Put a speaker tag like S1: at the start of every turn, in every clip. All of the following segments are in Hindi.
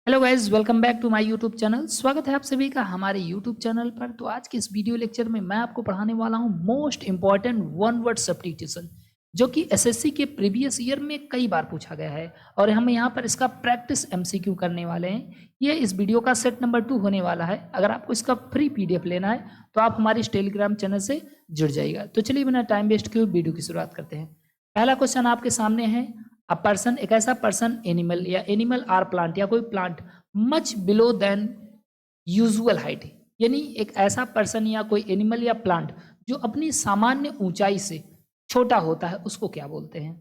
S1: Hello guys, welcome back to my YouTube channel. स्वागत है आप सभी का हमारे यूट्यूब चैनल पर। तो आज के इस वीडियो लेक्चर में मैं आपको पढ़ाने वाला हूं most important one word substitution, जो कि एसएससी के प्रीवियस ईयर में कई बार पूछा गया है और हम यहां पर इसका प्रैक्टिस एमसीक्यू करने वाले हैं। ये इस वीडियो का सेट नंबर 2 होने वाला है। अगर आपको इसका फ्री पीडीएफ लेना है तो आप हमारे इस टेलीग्राम चैनल से जुड़ जाइएगा। तो चलिए बिना टाइम वेस्ट किए वीडियो की शुरुआत करते हैं। पहला क्वेश्चन आपके सामने है, अ पर्सन, एक ऐसा पर्सन, एनिमल या एनिमल आर प्लांट या कोई plant much below than usual height, यानी एक ऐसा पर्सन या कोई एनिमल या प्लांट जो अपनी सामान्य ऊंचाई से छोटा होता है, उसको क्या बोलते हैं।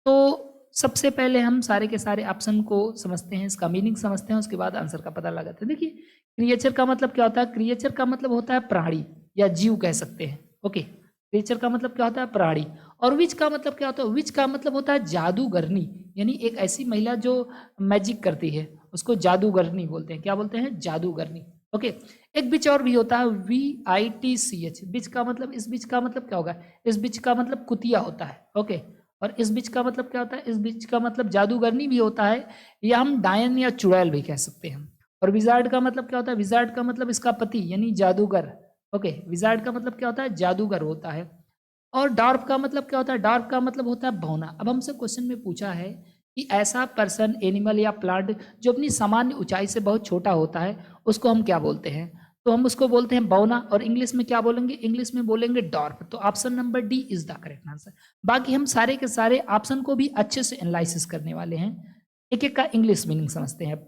S1: तो सबसे पहले हम सारे के सारे ऑप्शन को समझते हैं, इसका मीनिंग समझते हैं, उसके बाद आंसर का पता लगाते हैं। देखिए, क्रिएचर का मतलब क्या होता है? क्रिएचर का मतलब होता है प्राणी या जीव कह सकते हैं। ओके, क्रिएचर का मतलब क्या होता है? प्राणी। और विच का मतलब क्या होता है? विच का मतलब होता है जादूगरनी, यानी एक ऐसी महिला जो मैजिक करती है, उसको जादूगरनी बोलते हैं। क्या बोलते हैं? जादूगरनी। ओके, एक बिच और भी होता है, VITCH। बिच का मतलब, इस बिच का मतलब क्या होगा? इस बिच का मतलब कुतिया होता है। ओके, और इस बिच का मतलब क्या होता है? इस बिच का मतलब जादूगरनी भी होता है, या हम डायन या चुड़ैल भी कह सकते हैं। और विजार्ड का मतलब क्या होता है? विजार्ड का मतलब इसका पति यानी जादूगर। ओके, विजार्ड का मतलब क्या होता है? जादूगर होता है। और डॉर्फ का मतलब क्या होता है? डॉर्फ का मतलब होता है बौना। अब हमसे क्वेश्चन में पूछा है कि ऐसा पर्सन, एनिमल या प्लांट जो अपनी सामान्य ऊंचाई से बहुत छोटा होता है, उसको हम क्या बोलते हैं? तो हम उसको बोलते हैं बौना। और इंग्लिश में क्या बोलेंगे? इंग्लिश में बोलेंगे डॉर्फ। तो option number D is the correct answer. बाकी हम सारे के सारे ऑप्शन को भी अच्छे से एनालिसिस करने वाले हैं, एक एक का इंग्लिश मीनिंग समझते हैं।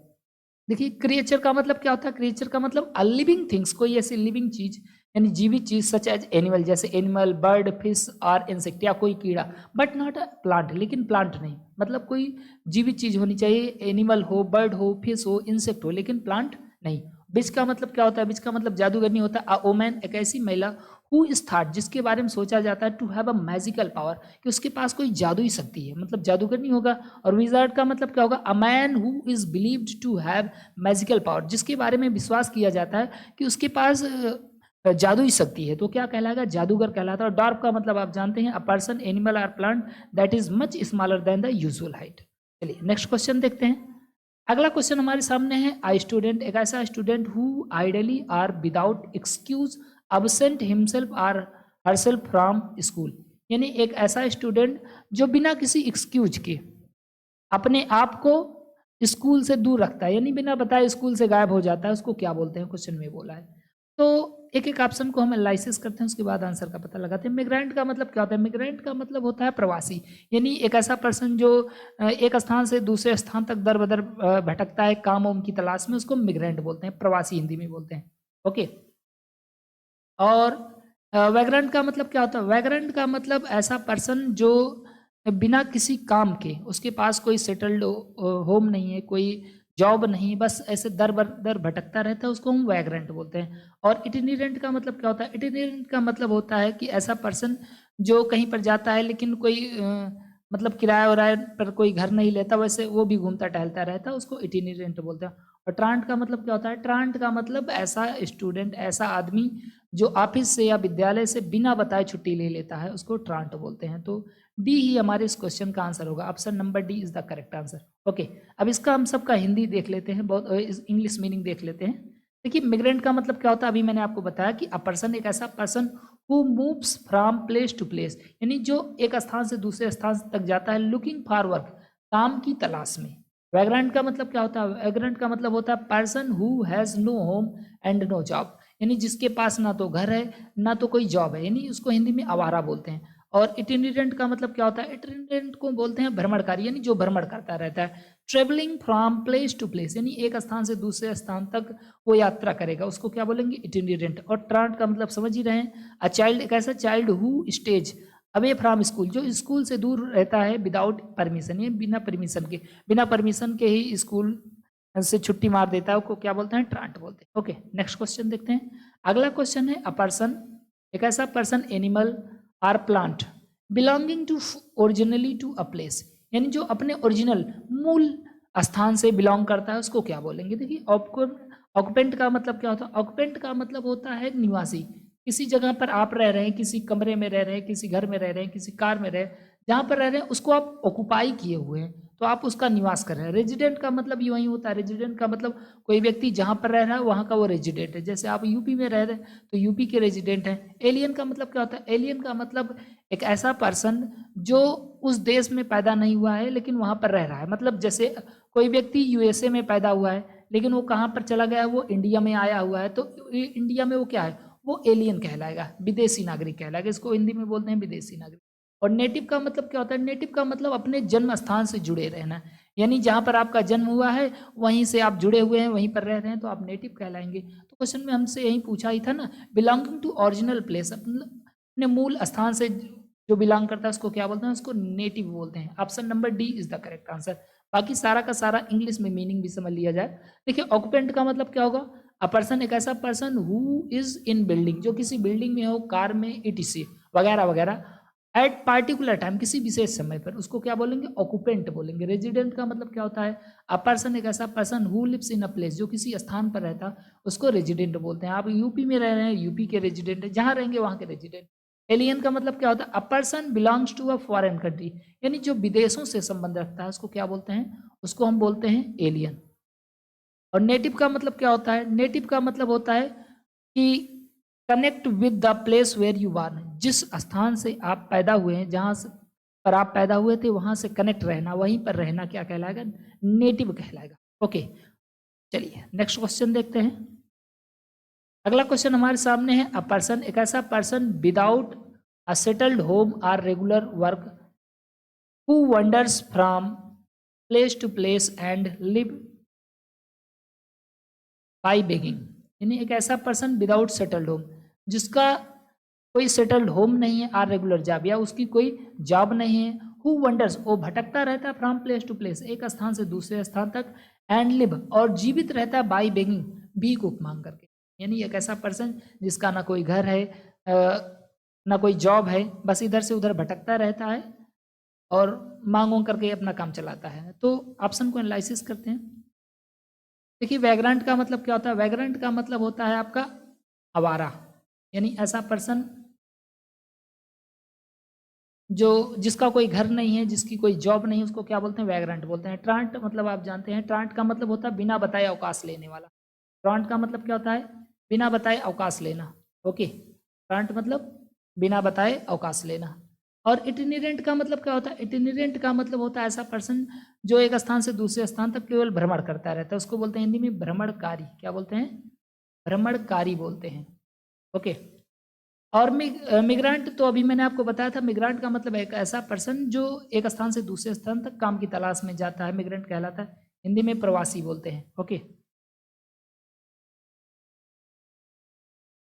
S1: देखिए, क्रिएचर का मतलब क्या होता है? क्रिएचर का मतलब अ लिविंग थिंग्स, कोई ऐसी लिविंग चीज यानी जीवित चीज, सच एज एनिमल, जैसे एनिमल, बर्ड, फिश और इंसेक्ट, या कोई कीड़ा, बट नॉट अ प्लांट, लेकिन प्लांट नहीं। मतलब कोई जीवित चीज होनी चाहिए, एनिमल हो, बर्ड हो, फिश हो, इंसेक्ट हो, लेकिन प्लांट नहीं। बिच का मतलब क्या होता है? बिच का मतलब जादूगरनी होता है। अ वोमन, एक ऐसी महिला, हु इज थॉट, जिसके बारे में सोचा जाता है, to have a magical power, कि उसके पास कोई जादुई शक्ति है, मतलब जादूगरनी होगा। और विजार्ड का मतलब क्या होगा? A man who is believed to have magical power, जिसके बारे में विश्वास किया जाता है कि उसके पास जादुई शक्ति है, तो क्या कहलाएगा? जादूगर कहलाता है। और डॉर्फ का मतलब आप जानते हैं, अ पर्सन, एनिमल और plant that is much smaller than the usual height. चलिए नेक्स्ट क्वेश्चन देखते हैं। अगला क्वेश्चन हमारे सामने है, आई स्टूडेंट, एक ऐसा student who idly or without excuse absent himself or herself from school, यानी एक ऐसा स्टूडेंट जो बिना किसी एक्सक्यूज के अपने आप को स्कूल से दूर रखता है, यानी बिना बताए स्कूल से गायब हो जाता है, उसको क्या बोलते हैं? क्वेश्चन में बोला है। तो एक एक ऑप्शन को हम एनालिसिस करते हैं, उसके बाद आंसर का पता लगाते हैं। मिग्रेंट का मतलब क्या होता है? मिग्रेंट का मतलब होता है प्रवासी, यानी एक ऐसा पर्सन जो एक स्थान से दूसरे स्थान तक दर बदर भटकता है काम वाम की तलाश में, उसको मिग्रेंट बोलते हैं, प्रवासी हिंदी में बोलते हैं। ओके, और वैग्रेंट का मतलब क्या होता है? वैग्रेंट का मतलब ऐसा पर्सन जो बिना किसी काम के, उसके पास कोई सेटल्ड होम नहीं है, कोई जॉब नहीं, बस ऐसे दर दर भटकता रहता है, उसको हम वैग्रेंट बोलते हैं। और इटिनेरेंट का मतलब क्या होता है? इटिनेरेंट का मतलब होता है कि ऐसा पर्सन जो कहीं पर जाता है, लेकिन कोई मतलब किराया उराया पर कोई घर नहीं लेता, वैसे वो भी घूमता टहलता रहता है, उसको इटिनेरेंट बोलते हैं। और ट्रांट का मतलब क्या होता है? ट्रांट का मतलब ऐसा स्टूडेंट, ऐसा आदमी जो ऑफिस से या विद्यालय से बिना बताए छुट्टी ले लेता है, उसको ट्रांट बोलते हैं। तो डी ही हमारे इस क्वेश्चन का आंसर होगा। Option number D is the correct answer. Okay, अब इसका हम सबका हिंदी देख लेते हैं, बहुत इंग्लिश मीनिंग देख लेते हैं। देखिए, मिग्रेंट का मतलब क्या होता है? अभी मैंने आपको बताया कि अ पर्सन, एक ऐसा person who moves from place to place, यानी जो एक स्थान से दूसरे स्थान तक जाता है, लुकिंग फॉर वर्क, काम की तलाश में। वैग्रेंट का मतलब क्या होता है? वैग्रेंट का मतलब होता है person who has no home and no job, यानी जिसके पास ना तो घर है ना तो कोई जॉब है, यानी उसको हिंदी में आवारा बोलते हैं। और इटिनेरेंट का मतलब क्या होता है? इटिनेरेंट को बोलते हैं भ्रमणकारी, यानी जो भ्रमण करता रहता है। Travelling from place to place, यानी एक स्थान से दूसरे स्थान तक वो यात्रा करेगा, उसको क्या बोलेंगे? इटिनेरेंट। और ट्रांट का मतलब समझ ही रहे हैं, अ चाइल्ड, एक ऐसा child who stays away from school, जो स्कूल से दूर रहता है, विदाउट परमिशन, ये बिना परमिशन के, बिना परमिशन के ही स्कूल से छुट्टी मार देता है, उसको क्या बोलते हैं? ट्रांट बोलते हैं। ओके, नेक्स्ट क्वेश्चन देखते हैं। अगला क्वेश्चन है, अ पर्सन, एक ऐसा person, animal or plant belonging to originally to a place, यानी जो अपने ओरिजिनल, मूल स्थान से बिलोंग करता है, उसको क्या बोलेंगे? देखिए, ऑक्युपेंट का मतलब क्या होता है? ऑक्युपेंट का मतलब होता है निवासी। किसी जगह पर आप रह रहे हैं, किसी कमरे में रह रहे हैं, किसी घर में रह रहे हैं, किसी कार में रह, जहाँ पर रह रहे हैं उसको आप ऑक्युपाई किए हुए हैं, तो आप उसका निवास कर रहे हैं। रेजिडेंट का मतलब यूँ ही होता है, रेजिडेंट का मतलब कोई व्यक्ति जहाँ पर रह रहा है वहाँ का वो रेजिडेंट है। जैसे आप यूपी में रह रहे हैं तो यूपी के रेजिडेंट हैं। एलियन का मतलब क्या होता है? एलियन का मतलब एक ऐसा पर्सन जो उस देश में पैदा नहीं हुआ है लेकिन वहाँ पर रह रहा है। मतलब जैसे कोई व्यक्ति यूएसए में पैदा हुआ है लेकिन वो कहाँ पर चला गया है? वो इंडिया में आया हुआ है, तो इंडिया में वो क्या है? वो एलियन कहलाएगा, विदेशी नागरिक कहलाएगा। इसको हिंदी में बोलते हैं विदेशी नागरिक। और नेटिव का मतलब क्या होता है? नेटिव का मतलब अपने जन्म स्थान से जुड़े रहना, यानी जहाँ पर आपका जन्म हुआ है वहीं से आप जुड़े हुए हैं, वहीं पर रह रहे हैं, तो आप नेटिव कहलाएंगे। तो क्वेश्चन में हमसे यही पूछा ही था ना, बिलोंगिंग टू ओरिजिनल प्लेस, अपने मूल स्थान से जो बिलोंग करता है उसको क्या बोलते हैं? उसको नेटिव बोलते हैं। Option number D is the correct answer. बाकी सारा का सारा इंग्लिश में मीनिंग भी समझ लिया जाए। देखिए ऑक्युपेंट का मतलब क्या होगा? अ पर्सन, एक ऐसा person who is in building, जो किसी बिल्डिंग में हो, कार में, ईटीसी वगैरह वगैरह, एट पार्टिकुलर टाइम, किसी विशेष समय पर, उसको क्या बोलेंगे? ऑक्युपेंट बोलेंगे। रेजिडेंट का मतलब क्या होता है? अ पर्सन, एक ऐसा person who lives in a place, जो किसी स्थान पर रहता है, उसको रेजिडेंट बोलते हैं। आप यूपी में रह रहे हैं, यूपी के रेजिडेंट, जहाँ रहेंगे वहाँ के रेजिडेंट। एलियन का मतलब क्या होता है? A person belongs to a foreign country, यानी जो विदेशों से संबंध रखता है उसको क्या बोलते हैं? उसको हम बोलते हैं एलियन। और नेटिव का मतलब क्या होता है? नेटिव का मतलब होता है कि connect with the place where you are, जिस स्थान से आप पैदा हुए हैं, जहाँ से पर आप पैदा हुए थे वहां से कनेक्ट रहना, वहीं पर रहना क्या कहलाएगा? नेटिव कहलाएगा। ओके, चलिए नेक्स्ट क्वेश्चन देखते हैं। अगला क्वेश्चन हमारे सामने है, अ पर्सन, एक ऐसा person without a settled home or regular work, who wanders from place to place and live by begging, यानी एक ऐसा पर्सन विदाउट सेटल्ड होम, जिसका कोई सेटल्ड होम नहीं है, आर रेगुलर जॉब, या उसकी कोई जॉब नहीं है, हु वंडर्स, वो भटकता रहता है फ्रॉम प्लेस टू प्लेस, एक स्थान से दूसरे स्थान तक, एंड लिव, और जीवित रहता है बाई बेगिंग, भीख मांग करके, यानी एक ऐसा पर्सन जिसका ना कोई घर है, ना कोई जॉब है, बस इधर से उधर भटकता रहता है और मांग करके अपना काम चलाता है। तो ऑप्शन को एनालिसिस करते हैं। देखिए वैग्रेंट का मतलब क्या होता है? वैग्रेंट का मतलब होता है आपका आवारा, यानी ऐसा पर्सन जो जिसका कोई घर नहीं है, जिसकी कोई जॉब नहीं है, उसको क्या बोलते हैं? वैग्रेंट बोलते हैं। ट्रांट मतलब आप जानते हैं, ट्रांट का मतलब होता है बिना बताए अवकाश लेने वाला। ट्रांट का मतलब क्या होता है? बिना बताए अवकाश लेना। ओके, ट्रांट मतलब बिना बताए अवकाश लेना। और इटिनेरेंट का मतलब क्या होता है? इटिनेरेंट का मतलब होता है ऐसा पर्सन जो एक स्थान से दूसरे स्थान तक केवल भ्रमण करता रहता है, उसको बोलते हैं हिंदी में भ्रमणकारी। क्या बोलते हैं? भ्रमणकारी बोलते हैं। ओके, और मिग्रांट तो अभी मैंने आपको बताया था, मिग्रांट का मतलब एक ऐसा पर्सन जो एक स्थान से दूसरे स्थान तक काम की तलाश में जाता है, मिग्रेंट कहलाता है। हिंदी में प्रवासी बोलते हैं। ओके,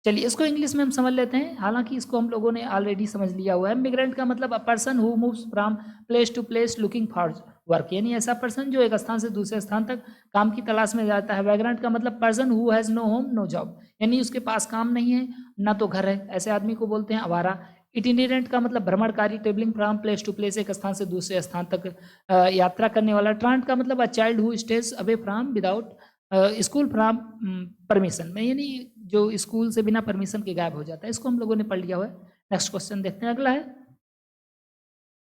S1: चलिए इसको इंग्लिश में हम समझ लेते हैं, हालांकि इसको हम लोगों ने ऑलरेडी समझ लिया हुआ है। मिग्रेंट का मतलब a person who moves from place to place looking for work, यानी ऐसा पर्सन जो एक स्थान से दूसरे स्थान तक काम की तलाश में जाता है। वैग्रेंट का मतलब person who has no home no job, यानी उसके पास काम नहीं है ना तो घर है, ऐसे आदमी को बोलते हैं आवारा। इटिनेरेंट का मतलब भ्रमणकारी, travelling from place to place, एक स्थान से दूसरे स्थान तक यात्रा करने वाला। ट्रांट का मतलब a child who stays away from without school from permission में, यानी जो स्कूल से बिना परमिशन के गायब हो जाता है। इसको हम लोगों ने पढ़ लिया हुआ है। नेक्स्ट क्वेश्चन देखते हैं, अगला है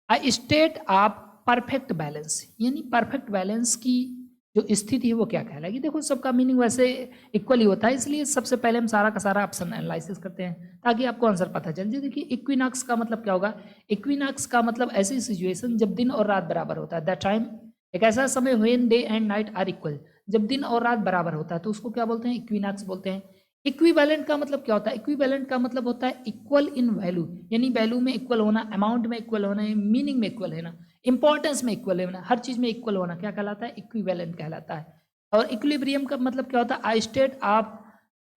S1: a state of perfect balance, यानी परफेक्ट बैलेंस की जो स्थिति है वो क्या कहलाएगी? देखो सबका मीनिंग वैसे इक्वल ही होता है, इसलिए सबसे पहले हम सारा का सारा ऑप्शन एनालिसिस करते हैं ताकि आपको आंसर पता चल जाए। देखिए इक्विनॉक्स का मतलब क्या होगा? इक्विनॉक्स का मतलब ऐसी सिचुएशन जब दिन और रात बराबर होता है, दैट टाइम, एक ऐसा समय when day and night are equal, जब दिन और रात बराबर होता है तो उसको क्या बोलते हैं? इक्विनॉक्स बोलते हैं। इक्विवेलेंट का मतलब क्या होता है? इक्विवेलेंट का मतलब होता है इक्वल इन वैल्यू, यानी वैल्यू में इक्वल होना, अमाउंट में इक्वल होना, मीनिंग में इक्वल होना, इंपॉर्टेंस में इक्वल होना, हर चीज में इक्वल होना क्या कहलाता है? इक्विवेलेंट कहलाता है। और इक्विलिब्रियम का मतलब क्या होता है? I state of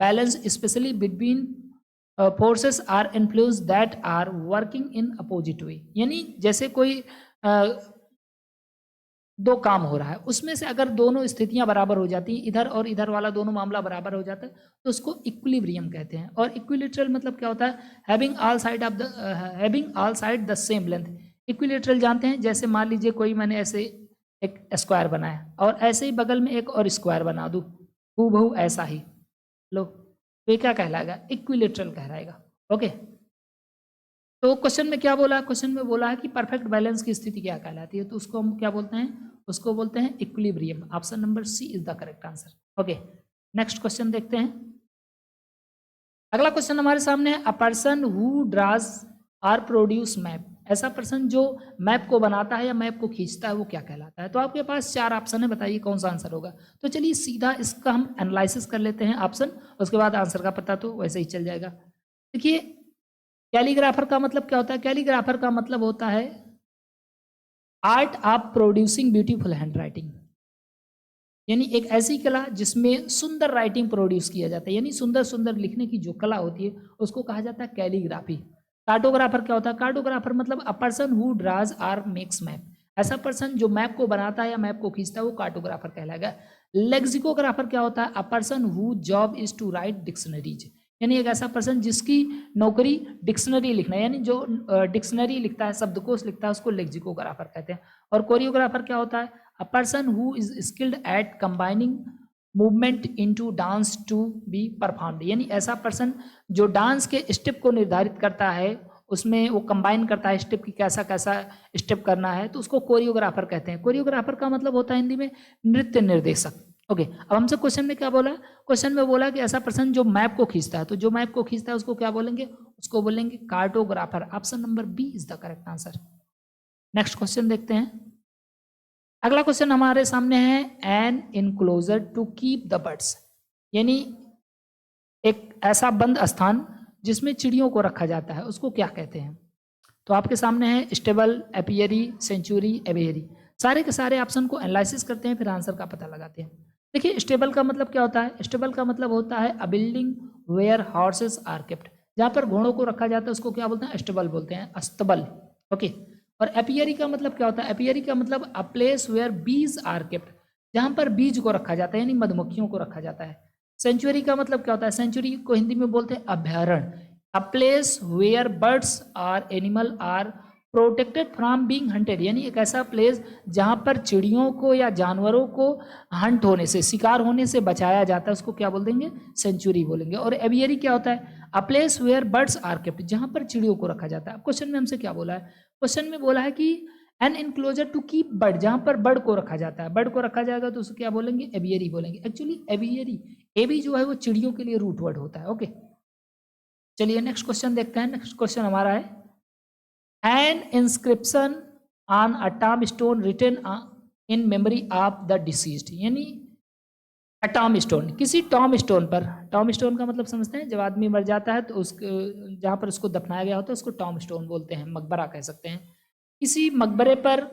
S1: balance specially between forces or influence that are working in opposite way, यानी जैसे कोई दो काम हो रहा है, उसमें से अगर दोनों स्थितियां बराबर हो जाती हैं, इधर और इधर वाला दोनों मामला बराबर हो जाता है, तो उसको इक्विलिब्रियम कहते हैं। और इक्विलेटरल मतलब क्या होता है? Having all side the same length. Equilateral जानते हैं, जैसे मान लीजिए कोई मैंने ऐसे एक स्क्वायर बनाया और ऐसे ही बगल में एक और स्क्वायर बना दूं, हूबहू ऐसा ही, लो, तो ये क्या कहलाएगा? इक्विलेटरल कहलाएगा। ओके, तो क्वेश्चन में क्या बोला, क्वेश्चन में बोला है कि परफेक्ट बैलेंस की स्थिति क्या कहलाती है, तो उसको हम क्या बोलते हैं, उसको बोलते हैं equilibrium. Option number C is the correct answer. Okay, next question देखते हैं। अगला क्वेश्चन हमारे सामने है, a person who draws or produce map. ऐसा पर्सन जो मैप को बनाता है या मैप को खींचता है वो क्या कहलाता है। तो आपके पास 4 ऑप्शन है, बताइए कौन सा आंसर होगा। तो चलिए सीधा इसका हम एनालिसिस कर लेते हैं ऑप्शन, उसके बाद आंसर का पता तो वैसे ही चल जाएगा। देखिए, कैलीग्राफर का मतलब क्या होता है, कैलीग्राफर का मतलब होता है art of producing beautiful hand writing, यानी एक ऐसी कला जिसमें सुंदर राइटिंग प्रोड्यूस किया जाता है, यानी सुंदर सुंदर लिखने की जो कला होती है उसको कहा जाता है कैलीग्राफी। कार्टोग्राफर क्या होता है, कार्टोग्राफर मतलब a person who draws or makes map. ऐसा पर्सन जो मैप को बनाता है या मैप को खींचता है वो कार्टोग्राफर कहलाएगा। लेक्सिकोग्राफर क्या होता है, a person who job is to write dictionaries, यानी एक ऐसा पर्सन जिसकी नौकरी डिक्शनरी लिखना है, यानी जो डिक्शनरी लिखता है, शब्दकोश लिखता है, उसको लेक्सिकोग्राफर कहते हैं। और कोरियोग्राफर क्या होता है, a person who is skilled at combining movement into dance to be performed, यानी ऐसा पर्सन जो डांस के स्टेप को निर्धारित करता है, उसमें वो कंबाइन करता है स्टेप की, कैसा कैसा स्टेप करना है, तो उसको कोरियोग्राफर कहते हैं। कोरियोग्राफर का मतलब होता है हिंदी में नृत्य निर्देशक। ओके, अब हमसे क्वेश्चन में क्या बोला, क्वेश्चन में बोला कि ऐसा पर्सन जो मैप को खींचता है, तो जो मैप को खींचता है उसको क्या बोलेंगे, उसको बोलेंगे cartographer. Option number B is the correct answer. Next question देखते हैं। अगला क्वेश्चन हमारे सामने है, an enclosure to keep the birds, यानी एक ऐसा बंद स्थान जिसमें चिड़ियों को रखा जाता है उसको क्या कहते हैं। तो आपके सामने है स्टेबल, एपियरी, सेंचुरी, एवियरी। सारे के सारे ऑप्शन को एनालिसिस करते हैं, फिर आंसर का पता लगाते हैं। देखिए, स्टेबल का मतलब क्या होता है, स्टेबल का मतलब होता है a building where horses are kept, जहाँ पर घोड़ों को रखा जाता है उसको क्या बोलते हैं, स्टेबल बोलते हैं, अस्तबल। ओके, और एपियरी का मतलब क्या होता है, एपियरी का मतलब अ place where bees are kept, जहाँ पर बीज को रखा जाता है, यानी मधुमक्खियों को रखा जाता है। सेंचुरी का मतलब क्या होता है, सेंचुरी को हिंदी में बोलते हैं अभयारण्य, a place where birds or animal are protected from being hunted, यानी एक ऐसा प्लेस जहाँ पर चिड़ियों को या जानवरों को हंट होने से, शिकार होने से बचाया जाता है, उसको क्या बोल देंगे, सेंचुरी बोलेंगे। और एवियरी क्या होता है, a place where birds are kept, जहाँ पर चिड़ियों को रखा जाता है। क्वेश्चन में हमसे क्या बोला है, क्वेश्चन में बोला है कि an enclosure to keep bird, जहाँ पर बर्ड को रखा जाता है, बर्ड को रखा जाएगा तो उसको क्या बोलेंगे, एवियरी बोलेंगे। एक्चुअली एवियरी, एवी जो है वो चिड़ियों के लिए रूट वर्ड होता है। ओके, चलिए नेक्स्ट क्वेश्चन देखते हैं। नेक्स्ट क्वेश्चन हमारा है, an inscription on a tomb stone written in memory of the deceased, यानी टॉम स्टोन, किसी टॉम स्टोन पर, टॉम स्टोन का मतलब समझते हैं, जब आदमी मर जाता है तो उसको जहाँ पर उसको दफनाया गया होता है उसको टॉम स्टोन बोलते हैं, मकबरा कह सकते हैं। किसी मकबरे पर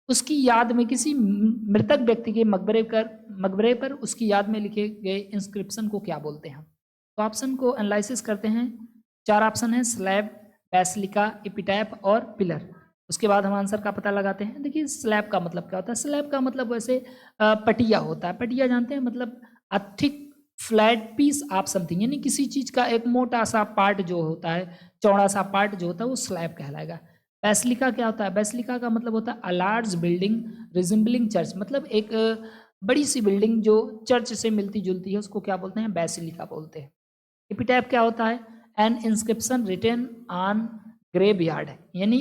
S1: उसकी याद में, किसी मृतक व्यक्ति के मकबरे पर उसकी याद में लिखे गए इंस्क्रिप्शन को क्या बोलते हैं। तो ऑप्शन को एनालिसिस करते हैं। 4 ऑप्शन है, स्लैब, बेसिलिका, एपिटैफ और पिलर। उसके बाद हम आंसर का पता लगाते हैं। देखिए, स्लैब का मतलब क्या होता है, स्लैब का मतलब वैसे पटिया होता है। पटिया जानते हैं, मतलब a thick flat piece of something, यानी किसी चीज का एक मोटा सा पार्ट जो होता है, चौड़ा सा पार्ट जो होता है वो स्लैब कहलाएगा। बेसिलिका क्या होता है, बेसिलिका का मतलब होता है a large building resembling church, मतलब एक बड़ी सी बिल्डिंग जो चर्च से मिलती जुलती है उसको क्या बोलते हैं, बेसिलिका बोलते हैं। एपिटैफ क्या होता है, an inscription written on grave yard, यानी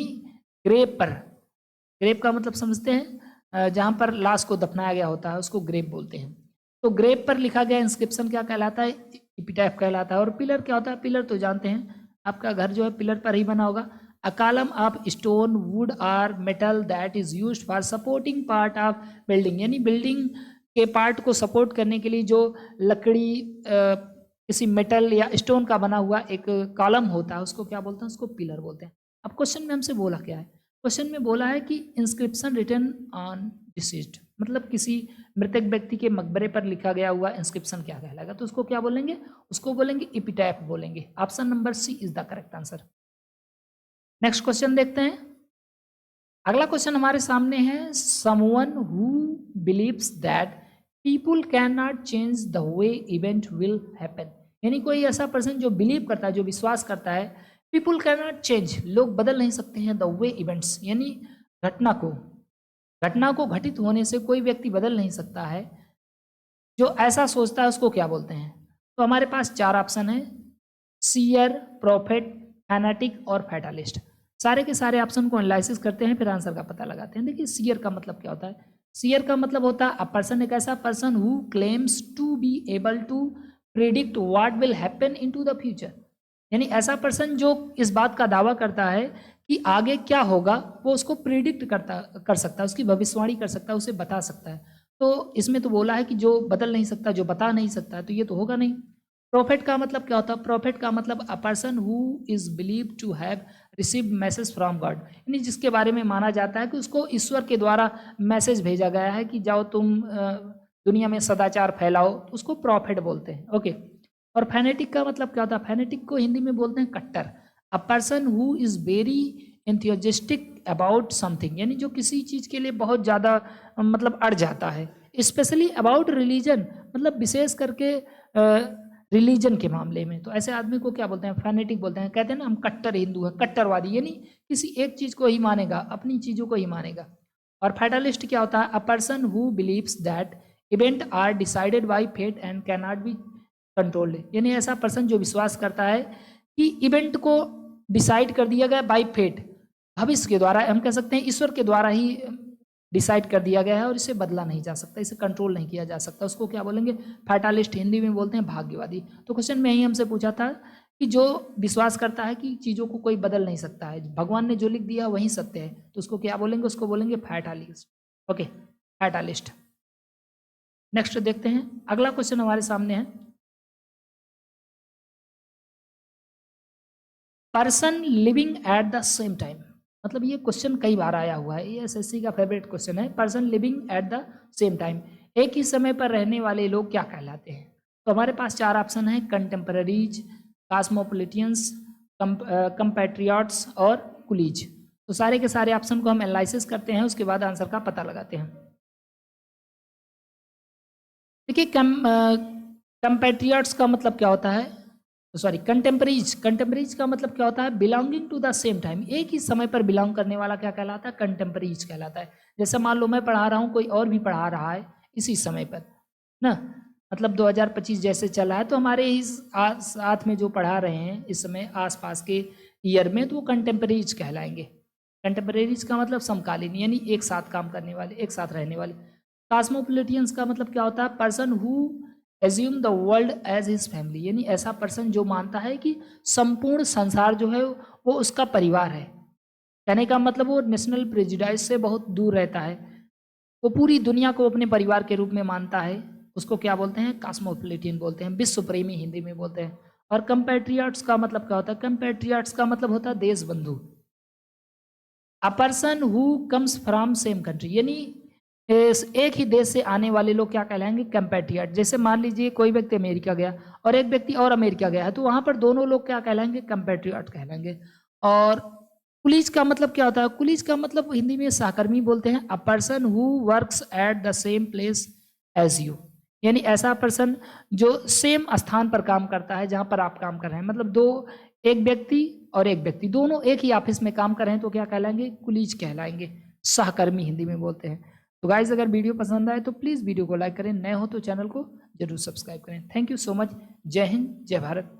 S1: ग्रेव पर, ग्रेव का मतलब समझते हैं जहाँ पर लाश को दफनाया गया होता है उसको ग्रेव बोलते हैं। तो ग्रेव पर लिखा गया इंस्क्रिप्शन क्या कहलाता है, एपिटैफ कहलाता है। और पिलर क्या होता है, पिलर तो जानते हैं, आपका घर जो है पिलर पर ही बना होगा। A column of stone, wood और metal that is used for supporting part of building, यानी बिल्डिंग के पार्ट को सपोर्ट करने के लिए जो लकड़ी किसी मेटल या स्टोन का बना हुआ एक कॉलम होता है उसको क्या बोलते हैं, उसको पिलर बोलते हैं। अब क्वेश्चन में हमसे बोला क्या है, क्वेश्चन में बोला है कि इंस्क्रिप्शन रिटन ऑन डिसीज्ड, मतलब किसी मृतक व्यक्ति के मकबरे पर लिखा गया हुआ इंस्क्रिप्शन क्या कहलाएगा, तो उसको क्या बोलेंगे, उसको बोलेंगे एपिटैफ बोलेंगे। Option number C is the correct answer. Next question देखते हैं। अगला क्वेश्चन हमारे सामने है, someone who believes that people can not change the way event will happen, यानी कोई ऐसा पर्सन जो बिलीव करता है, जो विश्वास करता है, पीपुल कैन नॉट चेंज, लोग बदल नहीं सकते हैं, द वे इवेंट्स, यानी घटना को घटित होने से कोई व्यक्ति बदल नहीं सकता है, जो ऐसा सोचता है उसको क्या बोलते हैं। तो हमारे पास 4 ऑप्शन है, सीयर, प्रॉफिट, फैनेटिक और फैटालिस्ट। सारे के सारे ऑप्शन को एनालिसिस करते हैं, फिर आंसर का पता लगाते हैं। देखिए सीयर का मतलब क्या होता है। सीयर का मतलब होता है अ पर्सन, एक ऐसा person who claims to be able to predict what will happen into the future. यानी ऐसा पर्सन जो इस बात का दावा करता है कि आगे क्या होगा, वो उसको प्रिडिक्ट कर सकता है, उसकी भविष्यवाणी कर सकता है, उसे बता सकता है। तो इसमें तो बोला है कि जो बदल नहीं सकता, जो बता नहीं सकता, तो ये तो होगा नहीं। प्रॉफिट का मतलब क्या होता है। प्रॉफिट का मतलब a person who is believe to have received message from God, यानी जिसके बारे में माना जाता है कि उसको ईश्वर के द्वारा मैसेज भेजा गया है कि जाओ तुम दुनिया में सदाचार फैलाओ, तो उसको प्रॉफिट बोलते हैं। ओके। और फैनेटिक का मतलब क्या होता है। फैनेटिक को हिंदी में बोलते हैं कट्टर। अ person who is very enthusiastic about something, यानी जो किसी चीज़ के लिए बहुत ज़्यादा मतलब अड़ जाता है। स्पेशली अबाउट रिलीजन, मतलब विशेष करके रिलीजन के मामले में, तो ऐसे आदमी को क्या बोलते हैं, फैनेटिक बोलते हैं। कहते हैं ना हम कट्टर हिंदू है, कट्टरवादी, यानी किसी एक चीज़ को ही मानेगा, अपनी चीज़ों को ही मानेगा। और फैटलिस्ट क्या होता है। A person who believes that event are decided by fate and can not be controlled, यानी ऐसा पर्सन जो विश्वास करता है कि इवेंट को डिसाइड कर दिया गया बाय फेट, भविष्य के द्वारा, हम कह सकते हैं ईश्वर के द्वारा ही डिसाइड कर दिया गया है और इसे बदला नहीं जा सकता, इसे कंट्रोल नहीं किया जा सकता, उसको क्या बोलेंगे, फैटालिस्ट। हिंदी में बोलते हैं भाग्यवादी। तो क्वेश्चन में यही हमसे पूछा था कि जो विश्वास करता है कि चीज़ों को कोई बदल नहीं सकता है, भगवान ने जो लिख दिया वही सत्य है, तो उसको क्या बोलेंगे, उसको बोलेंगे फैटालिस्ट। ओके, फैटालिस्ट। नेक्स्ट देखते हैं, अगला क्वेश्चन हमारे सामने है, person living at the same time. मतलब ये क्वेश्चन कई बार आया हुआ है, ये एसएससी का फेवरेट क्वेश्चन है। Person living at the same time, एक ही समय पर रहने वाले लोग क्या कहलाते हैं। तो हमारे पास चार ऑप्शन है, कंटेम्पररीज, कॉस्मोपोलिटियंस, कंपैट्रियट्स और कुलीज। तो सारे के सारे ऑप्शन को हम एनालिसिस करते हैं, उसके बाद आंसर का पता लगाते हैं। देखिए कंपैट्रियट्स का मतलब क्या होता है, सॉरी कंटेम्परीज। कंटेम्परीज का मतलब क्या होता है, belonging to the same time, एक ही समय पर बिलोंग करने वाला क्या कहलाता है, कंटेम्परीज कहलाता है। जैसे मान लो मैं पढ़ा रहा हूँ, कोई और भी पढ़ा रहा है इसी समय पर ना, मतलब 2025 जैसे चला है, तो हमारे इस साथ में जो पढ़ा रहे हैं इस समय आसपास के ईयर में, तो वो कंटेम्परीज कहलाएंगे। कंटेम्परेरीज का मतलब समकालीन, यानी एक साथ काम करने वाले, एक साथ रहने वाले। कॉस्मोपोलिटियंस का मतलब क्या होता है, person who assume the world as his family, यानी ऐसा पर्सन जो मानता है कि संपूर्ण संसार जो है वो उसका परिवार है। कहने का मतलब वो नेशनल प्रेजुडाइज से बहुत दूर रहता है, वो पूरी दुनिया को अपने परिवार के रूप में मानता है, उसको क्या बोलते हैं, कॉस्मोपोलिटियन बोलते हैं, विश्व प्रेमी हिंदी में बोलते हैं। और कंपैट्रियट्स का मतलब क्या होता है, कंपैट्रियट्स का मतलब होता है देश बंधु। अ person who comes from same country, यानी एक ही देश से आने वाले लोग क्या कहलाएंगे, कंपैट्रियट। जैसे मान लीजिए कोई व्यक्ति अमेरिका गया और एक व्यक्ति और अमेरिका गया है, तो वहां पर दोनों लोग क्या कहलाएंगे, कंपैट्रियट कहलाएंगे। और कुलीज का मतलब क्या होता है, कुलीज का मतलब हिंदी में सहकर्मी बोलते हैं। A person who works at the same place as you, यानी ऐसा पर्सन जो सेम स्थान पर काम करता है जहां पर आप काम कर रहे हैं, मतलब दो, एक व्यक्ति और एक व्यक्ति दोनों एक ही ऑफिस में काम कर रहे हैं, तो क्या कहलाएंगे, कुलीज कहलाएंगे, सहकर्मी हिंदी में बोलते हैं। तो गाइज अगर वीडियो पसंद आए तो प्लीज़ वीडियो को लाइक करें, नए हो तो चैनल को जरूर सब्सक्राइब करें। Thank you so much. जय हिंद, जय भारत।